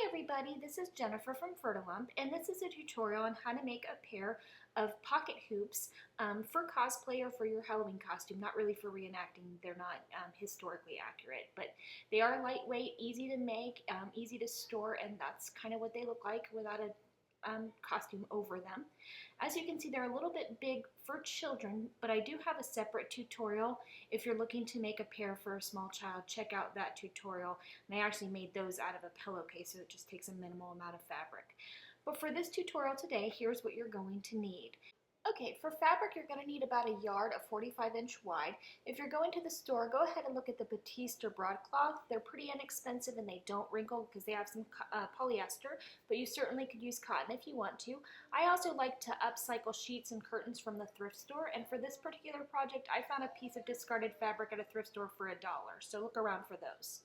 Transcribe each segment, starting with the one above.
everybody, this is Jennifer from Ferdalump, and this is a tutorial on how to make a pair of pocket hoops for cosplay or for your Halloween costume. Not really for reenacting, they're not historically accurate, but they are lightweight, easy to make, easy to store, and that's kind of what they look like without a costume over them. As you can see, they're a little bit big for children, but I do have a separate tutorial. If you're looking to make a pair for a small child, check out that tutorial. And I actually made those out of a pillowcase, so it just takes a minimal amount of fabric. But for this tutorial today, here's what you're going to need. Okay, for fabric, you're going to need about a yard of 45-inch wide. If you're going to the store, go ahead and look at the batiste or broadcloth. They're pretty inexpensive and they don't wrinkle because they have some polyester, but you certainly could use cotton if you want to. I also like to upcycle sheets and curtains from the thrift store, and for this particular project, I found a piece of discarded fabric at a thrift store for $1, so look around for those.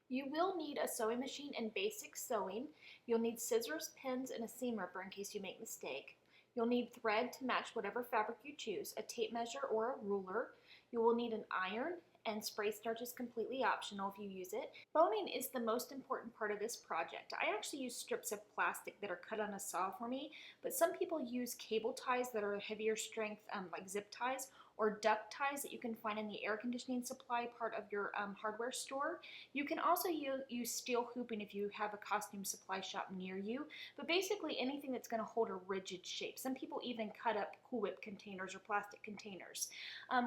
You will need a sewing machine and basic sewing. You'll need scissors, pins, and a seam ripper in case you make a mistake. You'll need thread to match whatever fabric you choose, a tape measure or a ruler. You will need an iron, and spray starch is completely optional if you use it. Boning is the most important part of this project. I actually use strips of plastic that are cut on a saw for me, but some people use cable ties that are heavier strength, like zip ties, or duct ties that you can find in the air conditioning supply part of your hardware store. You can also use steel hooping if you have a costume supply shop near you, but basically anything that's going to hold a rigid shape. Some people even cut up Cool Whip containers or plastic containers.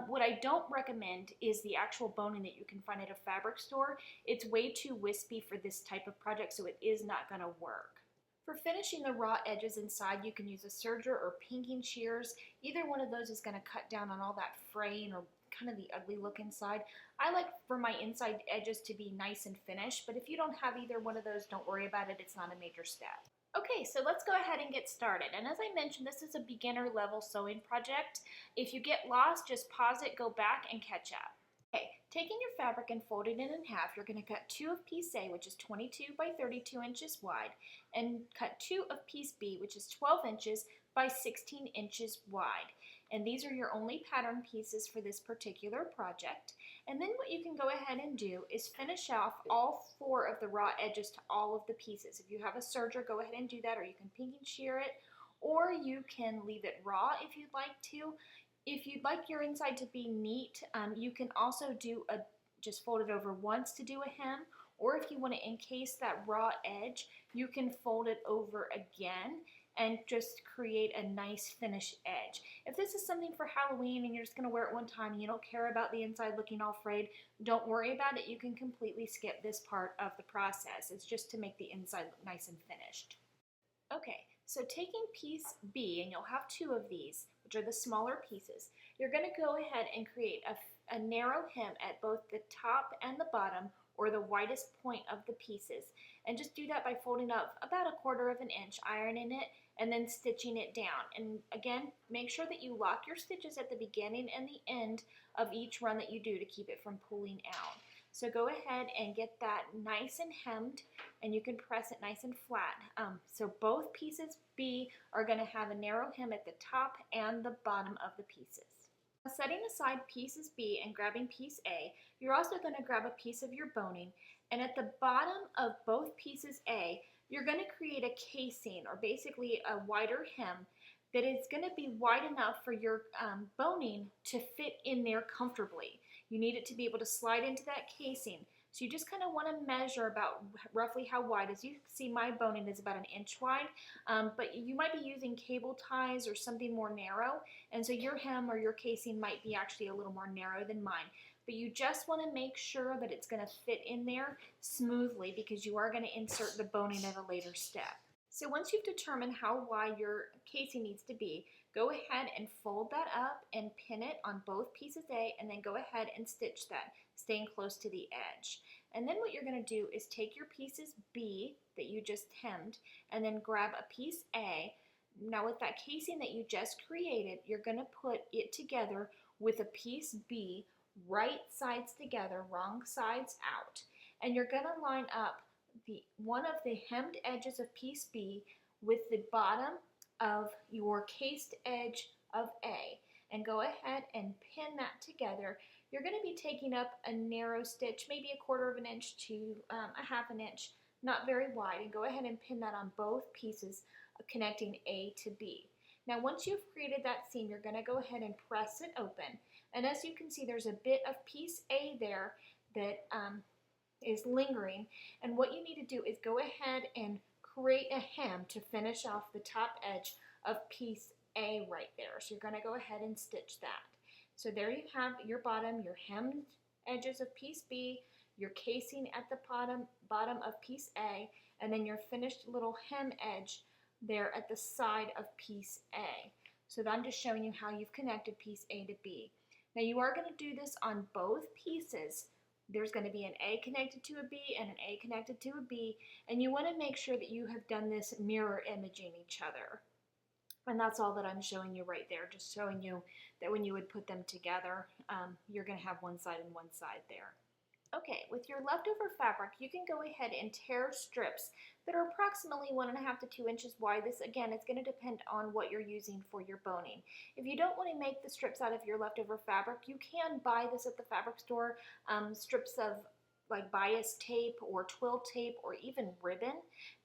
What I don't recommend is the actual boning that you can find at a fabric store. It's way too wispy for this type of project, so it is not going to work. For finishing the raw edges inside, you can use a serger or pinking shears. Either one of those is going to cut down on all that fraying or kind of the ugly look inside. I like for my inside edges to be nice and finished, but if you don't have either one of those, don't worry about it. It's not a major step. Okay, so let's go ahead and get started. And as I mentioned, this is a beginner level sewing project. If you get lost, just pause it, go back, and catch up. Okay, taking your fabric and folding it in half, you're going to cut 2 of piece A, which is 22 by 32 inches wide, and cut 2 of piece B, which is 12 inches by 16 inches wide. And these are your only pattern pieces for this particular project. And then what you can go ahead and do is finish off all 4 of the raw edges to all of the pieces. If you have a serger, go ahead and do that, or you can pinking shear it, or you can leave it raw if you'd like to. If you'd like your inside to be neat, you can also do just fold it over once to do a hem, or if you want to encase that raw edge, you can fold it over again and just create a nice finished edge. If this is something for Halloween and you're just going to wear it one time and you don't care about the inside looking all frayed, don't worry about it. You can completely skip this part of the process. It's just to make the inside look nice and finished. Okay, so taking piece B, and you'll have 2 of these, which are the smaller pieces, you're going to go ahead and create a narrow hem at both the top and the bottom, or the widest point of the pieces. And just do that by folding up about 1/4 inch, ironing it, and then stitching it down. And again, make sure that you lock your stitches at the beginning and the end of each run that you do to keep it from pulling out. So go ahead and get that nice and hemmed, and you can press it nice and flat. So both pieces B are going to have a narrow hem at the top and the bottom of the pieces. Now, setting aside pieces B and grabbing piece A, you're also going to grab a piece of your boning, and at the bottom of both pieces A, you're going to create a casing, or basically a wider hem, that is going to be wide enough for your boning to fit in there comfortably. You need it to be able to slide into that casing. So you just kind of want to measure about roughly how wide. As you can see, my boning is about 1 inch wide, but you might be using cable ties or something more narrow, and so your hem or your casing might be actually a little more narrow than mine. But you just want to make sure that it's going to fit in there smoothly, because you are going to insert the boning at a later step. So once you've determined how wide your casing needs to be, go ahead and fold that up and pin it on both pieces A, and then go ahead and stitch that, staying close to the edge. And then what you're going to do is take your pieces B that you just hemmed, and then grab a piece A. Now with that casing that you just created, you're going to put it together with a piece B, right sides together, wrong sides out. And you're going to line up one of the hemmed edges of piece B with the bottom of your cased edge of A, and go ahead and pin that together. You're going to be taking up a narrow stitch, maybe 1/4 inch to 1/2 inch, not very wide, and go ahead and pin that on both pieces connecting A to B. Now once you've created that seam, you're going to go ahead and press it open, and as you can see, there's a bit of piece A there that is lingering, and what you need to do is go ahead and create a hem to finish off the top edge of piece A right there. So you're going to go ahead and stitch that. So there you have your bottom, your hemmed edges of piece B, your casing at the bottom of piece A, and then your finished little hem edge there at the side of piece A. So I'm just showing you how you've connected piece A to B. Now you are going to do this on both pieces. There's going to be an A connected to a B and an A connected to a B, and you want to make sure that you have done this mirror imaging each other. And that's all that I'm showing you right there, just showing you that when you would put them together, you're going to have one side and one side there. Okay, with your leftover fabric, you can go ahead and tear strips that are approximately 1.5 to 2 inches wide. This, again, is going to depend on what you're using for your boning. If you don't want to make the strips out of your leftover fabric, you can buy this at the fabric store, strips of like bias tape or twill tape or even ribbon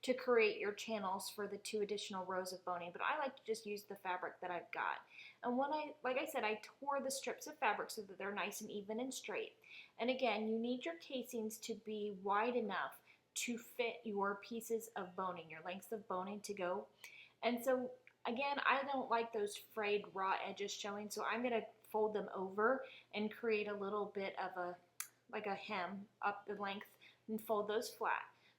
to create your channels for the 2 additional rows of boning, but I like to just use the fabric that I've got. And when like I said, I tore the strips of fabric so that they're nice and even and straight. And again, you need your casings to be wide enough to fit your pieces of boning, your lengths of boning to go. And so again, I don't like those frayed raw edges showing, so I'm going to fold them over and create a little bit of like a hem up the length and fold those flat.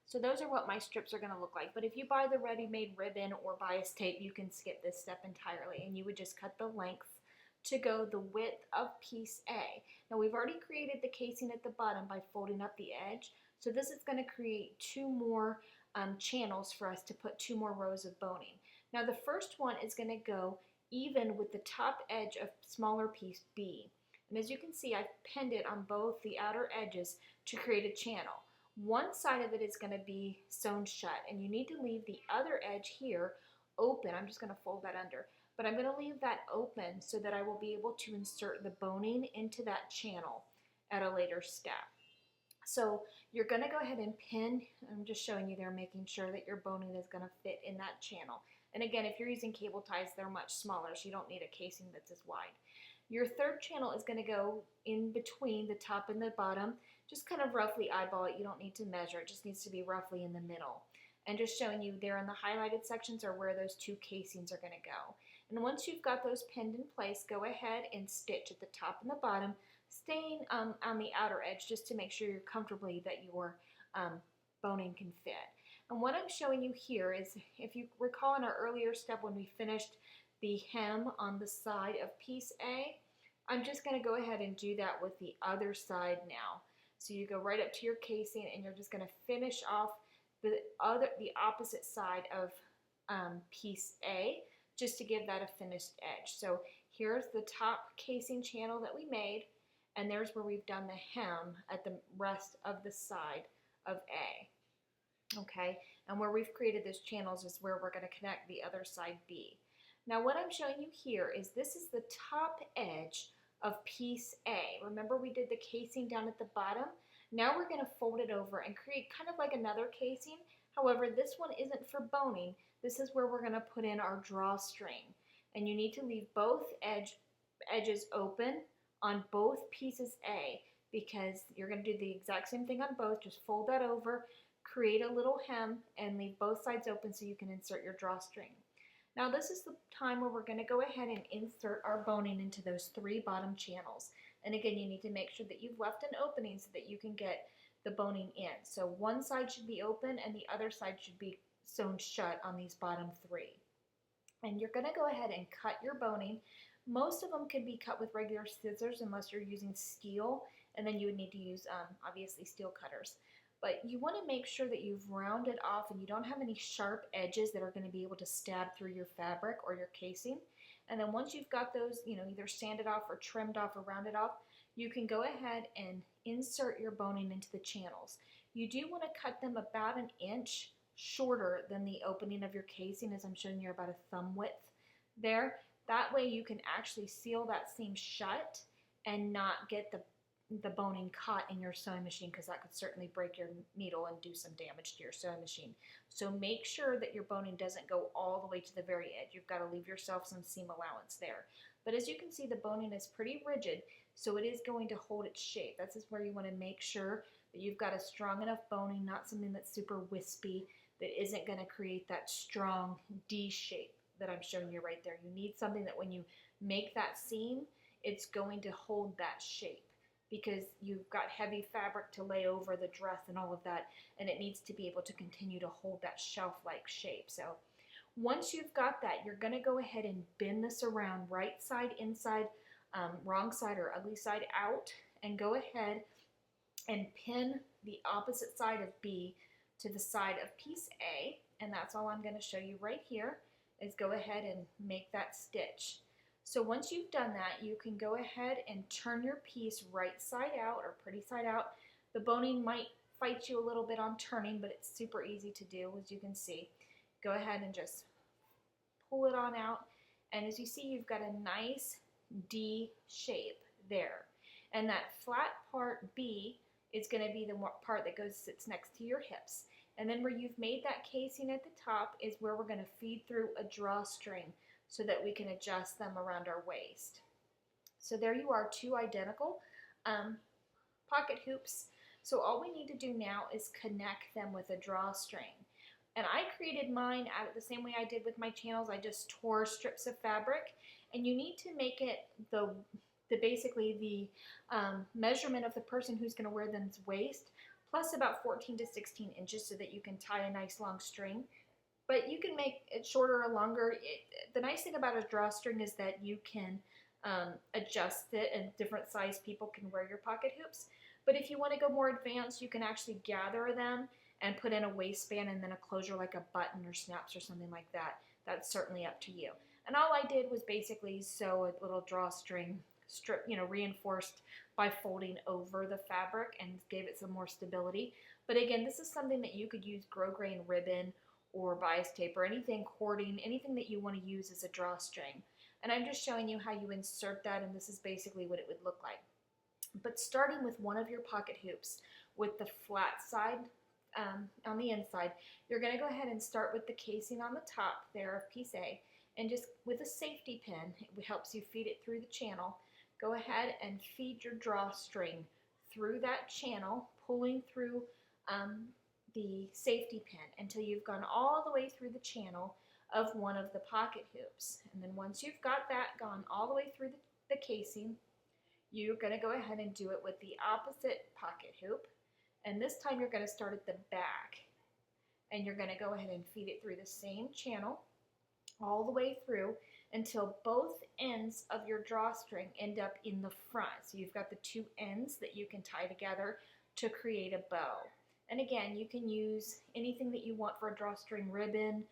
So those are what my strips are going to look like. But if you buy the ready-made ribbon or bias tape, you can skip this step entirely, and you would just cut the length to go the width of piece A. Now we've already created the casing at the bottom by folding up the edge, so this is going to create 2 more channels for us to put 2 more rows of boning. Now the first one is going to go even with the top edge of smaller piece B. And as you can see, I've pinned it on both the outer edges to create a channel. One side of it is going to be sewn shut, and you need to leave the other edge here open. I'm just going to fold that under, but I'm going to leave that open so that I will be able to insert the boning into that channel at a later step. So you're going to go ahead and pin. I'm just showing you there, making sure that your boning is going to fit in that channel. And again, if you're using cable ties, they're much smaller, so you don't need a casing that's as wide. Your third channel is going to go in between the top and the bottom. Just kind of roughly eyeball it. You don't need to measure. It just needs to be roughly in the middle. And just showing you there in the highlighted sections are where those 2 casings are going to go. And once you've got those pinned in place, go ahead and stitch at the top and the bottom, staying on the outer edge just to make sure you're comfortably that your boning can fit. And what I'm showing you here is, if you recall in our earlier step when we finished the hem on the side of piece A, I'm just going to go ahead and do that with the other side now. So you go right up to your casing and you're just going to finish off the opposite side of piece A just to give that a finished edge. So here's the top casing channel that we made, and there's where we've done the hem at the rest of the side of A. Okay, and where we've created those channels is where we're going to connect the other side B. Now what I'm showing you here is this is the top edge of piece A. Remember we did the casing down at the bottom? Now we're going to fold it over and create kind of like another casing. However, this one isn't for boning. This is where we're going to put in our drawstring. And you need to leave both edges open on both pieces A, because you're going to do the exact same thing on both. Just fold that over, create a little hem, and leave both sides open so you can insert your drawstring. Now this is the time where we're going to go ahead and insert our boning into those 3 bottom channels. And again, you need to make sure that you've left an opening so that you can get the boning in. So one side should be open and the other side should be sewn shut on these bottom 3. And you're going to go ahead and cut your boning. Most of them can be cut with regular scissors unless you're using steel, and then you would need to use obviously steel cutters. But you want to make sure that you've rounded off and you don't have any sharp edges that are going to be able to stab through your fabric or your casing. And then once you've got those, either sanded off or trimmed off or rounded off, you can go ahead and insert your boning into the channels. You do want to cut them about 1 inch shorter than the opening of your casing, as I'm showing you, about a thumb width there. That way you can actually seal that seam shut and not get the the boning caught in your sewing machine, because that could certainly break your needle and do some damage to your sewing machine. So make sure that your boning doesn't go all the way to the very edge. You've got to leave yourself some seam allowance there. But as you can see, the boning is pretty rigid, so it is going to hold its shape. That's just where you want to make sure that you've got a strong enough boning, not something that's super wispy, that isn't going to create that strong D shape that I'm showing you right there. You need something that when you make that seam, it's going to hold that shape, because you've got heavy fabric to lay over the dress and all of that, and it needs to be able to continue to hold that shelf-like shape. So once you've got that, you're going to go ahead and bend this around, right side inside, wrong side or ugly side out, and go ahead and pin the opposite side of B to the side of piece A, and that's all I'm going to show you right here, is go ahead and make that stitch. So once you've done that, you can go ahead and turn your piece right side out or pretty side out. The boning might fight you a little bit on turning, but it's super easy to do, as you can see. Go ahead and just pull it on out, and as you see, you've got a nice D shape there. And that flat part B is going to be the part that sits next to your hips. And then where you've made that casing at the top is where we're going to feed through a drawstring, so that we can adjust them around our waist. So there you are, two identical pocket hoops. So all we need to do now is connect them with a drawstring. And I created mine out the same way I did with my channels. I just tore strips of fabric, and you need to make it basically the measurement of the person who's going to wear them's waist, plus about 14 to 16 inches, so that you can tie a nice long string. But you can make it shorter or longer. The nice thing about a drawstring is that you can adjust it, and different size people can wear your pocket hoops. But if you want to go more advanced, you can actually gather them and put in a waistband and then a closure like a button or snaps or something like that. That's certainly up to you. And all I did was basically sew a little drawstring strip, reinforced by folding over the fabric, and gave it some more stability. But again, this is something that you could use grosgrain ribbon or bias tape or anything cording, anything that you want to use as a drawstring. And I'm just showing you how you insert that, and this is basically what it would look like. But starting with one of your pocket hoops with the flat side on the inside, you're going to go ahead and start with the casing on the top there of piece A, and just with a safety pin, it helps you feed it through the channel. Go ahead and feed your drawstring through that channel, pulling through the safety pin until you've gone all the way through the channel of one of the pocket hoops. And then once you've got that gone all the way through the casing, you're going to go ahead and do it with the opposite pocket hoop. And this time you're going to start at the back, and you're going to go ahead and feed it through the same channel all the way through until both ends of your drawstring end up in the front. So you've got the two ends that you can tie together to create a bow. And again, you can use anything that you want for a drawstring ribbon,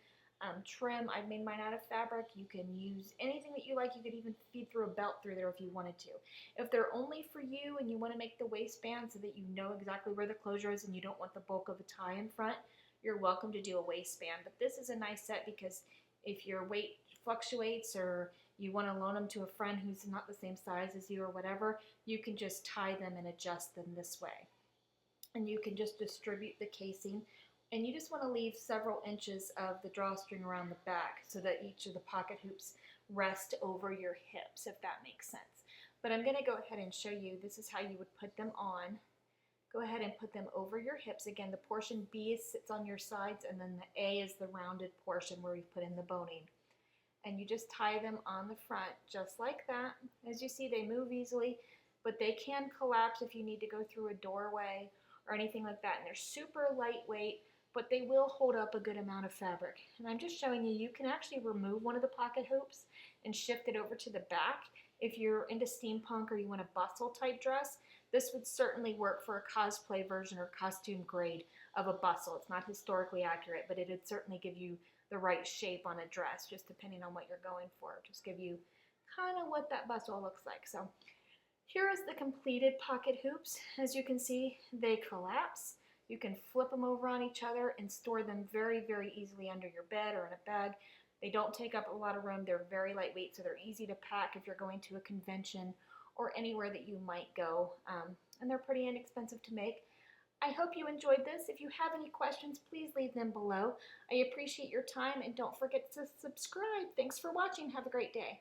trim. I've made mine out of fabric. You can use anything that you like. You could even feed through a belt through there if you wanted to. If they're only for you and you want to make the waistband so that you know exactly where the closure is and you don't want the bulk of a tie in front, you're welcome to do a waistband. But this is a nice set because if your weight fluctuates or you want to loan them to a friend who's not the same size as you or whatever, you can just tie them and adjust them this way. And you can just distribute the casing, and you just want to leave several inches of the drawstring around the back so that each of the pocket hoops rest over your hips, if that makes sense. But I'm going to go ahead and show you, this is how you would put them on. Go ahead and put them over your hips. Again, the portion B sits on your sides, and then the A is the rounded portion where we've put in the boning. And you just tie them on the front just like that. As you see, they move easily, but they can collapse if you need to go through a doorway or anything like that. And they're super lightweight, but they will hold up a good amount of fabric. And I'm just showing you, you can actually remove one of the pocket hoops and shift it over to the back. If you're into steampunk or you want a bustle type dress, this would certainly work for a cosplay version or costume grade of a bustle. It's not historically accurate, but it would certainly give you the right shape on a dress, just depending on what you're going for. Just give you kind of what that bustle looks like. So here is the completed pocket hoops. As you can see, they collapse. You can flip them over on each other and store them very, very easily under your bed or in a bag. They don't take up a lot of room. They're very lightweight, so they're easy to pack if you're going to a convention or anywhere that you might go. And they're pretty inexpensive to make. I hope you enjoyed this. If you have any questions, please leave them below. I appreciate your time, and don't forget to subscribe. Thanks for watching. Have a great day.